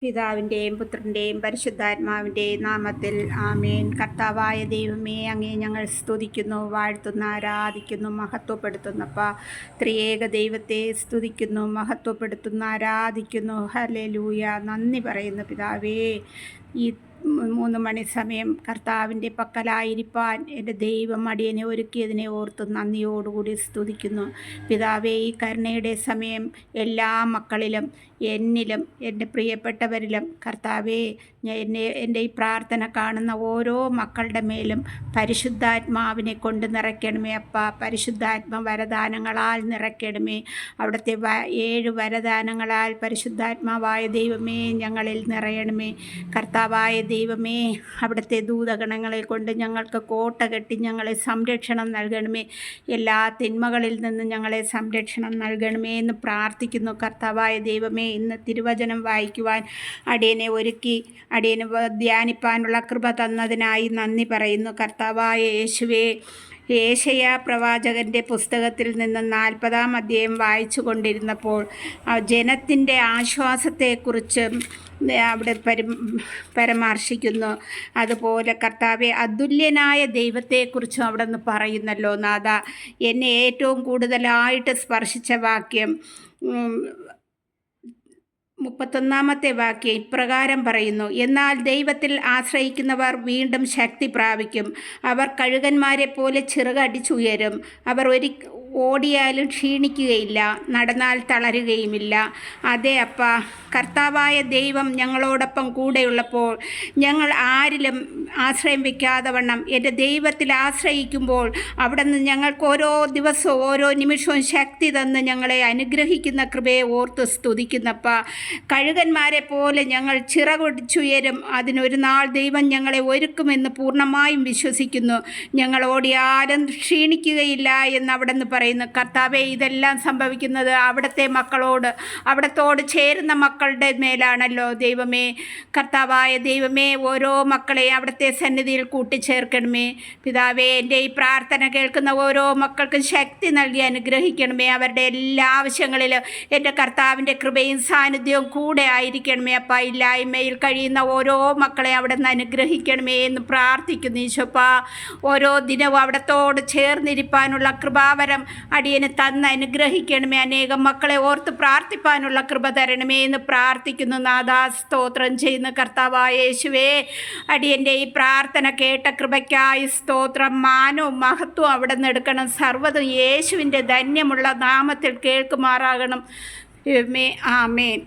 പിതാവിൻ്റെയും പുത്രൻ്റെയും പരിശുദ്ധാത്മാവിൻ്റെയും നാമത്തിൽ ആമേൻ. കർത്താവായ ദൈവമേ, അങ്ങേ ഞങ്ങൾ സ്തുതിക്കുന്നു, വാഴ്ത്തുന്നു, ആരാധിക്കുന്നു, മഹത്വപ്പെടുത്തുന്നപ്പ. ത്രിയേക ദൈവത്തെ സ്തുതിക്കുന്നു, മഹത്വപ്പെടുത്തുന്നു, ആരാധിക്കുന്നു. ഹല്ലേലൂയ. നന്ദി പറയുന്നു പിതാവേ. ഈ 3 മണി സമയം കർത്താവിൻ്റെ പക്കലായിരിക്കാൻ എൻ്റെ ദൈവം അടിയനെ ഒരുക്കിയതിനെ ഓർത്ത് നന്ദിയോടുകൂടി സ്തുതിക്കുന്നു. പിതാവേ, ഈ കരുണയുടെ സമയം എല്ലാ മക്കളിലും എന്നിലും എൻ്റെ പ്രിയപ്പെട്ടവരിലും കർത്താവേ, എൻ്റെ ഈ പ്രാർത്ഥന കാണുന്ന ഓരോ മക്കളുടെ മേലും പരിശുദ്ധാത്മാവിനെ കൊണ്ട് നിറയ്ക്കണമേ അപ്പ. പരിശുദ്ധാത്മ വരദാനങ്ങളാൽ നിറയ്ക്കണമേ. അവിടുത്തെ 7 വരദാനങ്ങളാൽ പരിശുദ്ധാത്മാവായ ദൈവമേ ഞങ്ങളിൽ നിറയണമേ. കർത്താവായ ദൈവമേ, അവിടുത്തെ ദൂതഗണങ്ങളെ കൊണ്ട് ഞങ്ങൾക്ക് കോട്ട കെട്ടി ഞങ്ങളെ സംരക്ഷണം നൽകണമേ. എല്ലാ തിന്മകളിൽ നിന്ന് ഞങ്ങളെ സംരക്ഷണം നൽകണമേ എന്ന് പ്രാർത്ഥിക്കുന്നു. കർത്താവായ ദൈവമേ, ഇന്ന് തിരുവചനം വായിക്കുവാൻ അടിയനെ ഒരുക്കി അടിയന് ധ്യാനിപ്പാനുള്ള കൃപ തന്നതിനായി നന്ദി പറയുന്നു. കർത്താവായ യേശുവേ, യേശയ്യാ പ്രവാചകൻ്റെ പുസ്തകത്തിൽ നിന്ന് 40-ാം അധ്യായം വായിച്ചു കൊണ്ടിരുന്നപ്പോൾ ജനത്തിൻ്റെ ആശ്വാസത്തെക്കുറിച്ച് അവിടെ പരാമർശിക്കുന്നു. അതുപോലെ കർത്താവെ, അതുല്യനായ ദൈവത്തെക്കുറിച്ചും അവിടെ നിന്ന് പറയുന്നല്ലോ നാഥ. എന്നെ ഏറ്റവും കൂടുതലായിട്ട് സ്പർശിച്ച വാക്യം 31-ാമത്തെ വാക്യം ഇപ്രകാരം പറയുന്നു: എന്നാൽ ദൈവത്തിൽ ആശ്രയിക്കുന്നവർ വീണ്ടും ശക്തി പ്രാപിക്കും. അവർ കഴുകന്മാരെ പോലെ ചിറകടിച്ചുയരും. അവർ ഓടിയാലും ക്ഷീണിക്കുകയില്ല, നടന്നാൽ തളരുകയുമില്ല. അതെ അപ്പ, കർത്താവായ ദൈവം ഞങ്ങളോടൊപ്പം കൂടെയുള്ളപ്പോൾ ഞങ്ങൾ ആരിലും ആശ്രയം വയ്ക്കാതെ വണ്ണം എൻ്റെ ദൈവത്തിൽ ആശ്രയിക്കുമ്പോൾ അവിടെ നിന്ന് ഞങ്ങൾക്ക് ഓരോ ദിവസവും ഓരോ നിമിഷവും ശക്തി തന്ന് ഞങ്ങളെ അനുഗ്രഹിക്കുന്ന കൃപയെ ഓർത്ത് സ്തുതിക്കുന്നപ്പ. കഴുകന്മാരെ പോലെ ഞങ്ങൾ ചിറകൊടിച്ചുയരും. അതിനൊരു നാൾ ദൈവം ഞങ്ങളെ ഒരുക്കുമെന്ന് പൂർണ്ണമായും വിശ്വസിക്കുന്നു. ഞങ്ങൾ ഓടിയാലും ക്ഷീണിക്കുകയില്ല എന്ന് അവിടെ നിന്ന് പറയുന്നു. കർത്താവെ, ഇതെല്ലാം സംഭവിക്കുന്നത് അവിടുത്തെ മക്കളോട്, അവിടത്തോട് ചേരുന്ന മക്കളുടെ മേലാണല്ലോ ദൈവമേ. കർത്താവായ ദൈവമേ, ഓരോ മക്കളെ അവിടുത്തെ സന്നിധിയിൽ കൂട്ടിച്ചേർക്കണമേ. പിതാവേ, എൻ്റെ ഈ പ്രാർത്ഥന കേൾക്കുന്ന ഓരോ മക്കൾക്കും ശക്തി നൽകി അനുഗ്രഹിക്കണമേ. അവരുടെ എല്ലാ ആവശ്യങ്ങളിലും എൻ്റെ കർത്താവിൻ്റെ കൃപയും സാന്നിധ്യവും കൂടെ ആയിരിക്കണമേ അപ്പ. ഇല്ലായ്മയിൽ കഴിയുന്ന ഓരോ മക്കളെ അവിടെ നിന്ന് അനുഗ്രഹിക്കണമേ എന്ന് പ്രാർത്ഥിക്കുന്നു ഈശോപ്പ. ഓരോ ദിനവും അവിടത്തോട് ചേർന്നിരിപ്പാനുള്ള കൃപാവരം അടിയന് തന്ന് അനുഗ്രഹിക്കണമേ. അനേകം മക്കളെ ഓർത്ത് പ്രാർത്ഥിപ്പാനുള്ള കൃപ തരണമേ എന്ന് പ്രാർത്ഥിക്കുന്നു നാഥാ. സ്തോത്രം ചെയ്യുന്ന കർത്താവായ യേശുവേ, അടിയൻ്റെ ഈ പ്രാർത്ഥന കേട്ട കൃപയ്ക്കായി സ്തോത്രം. മാനവും മഹത്വവും അവിടെ നിന്ന് എടുക്കണം. സർവ്വതും യേശുവിൻ്റെ ധന്യമുള്ള നാമത്തിൽ കേൾക്കുമാറാകണം. ആമേൻ.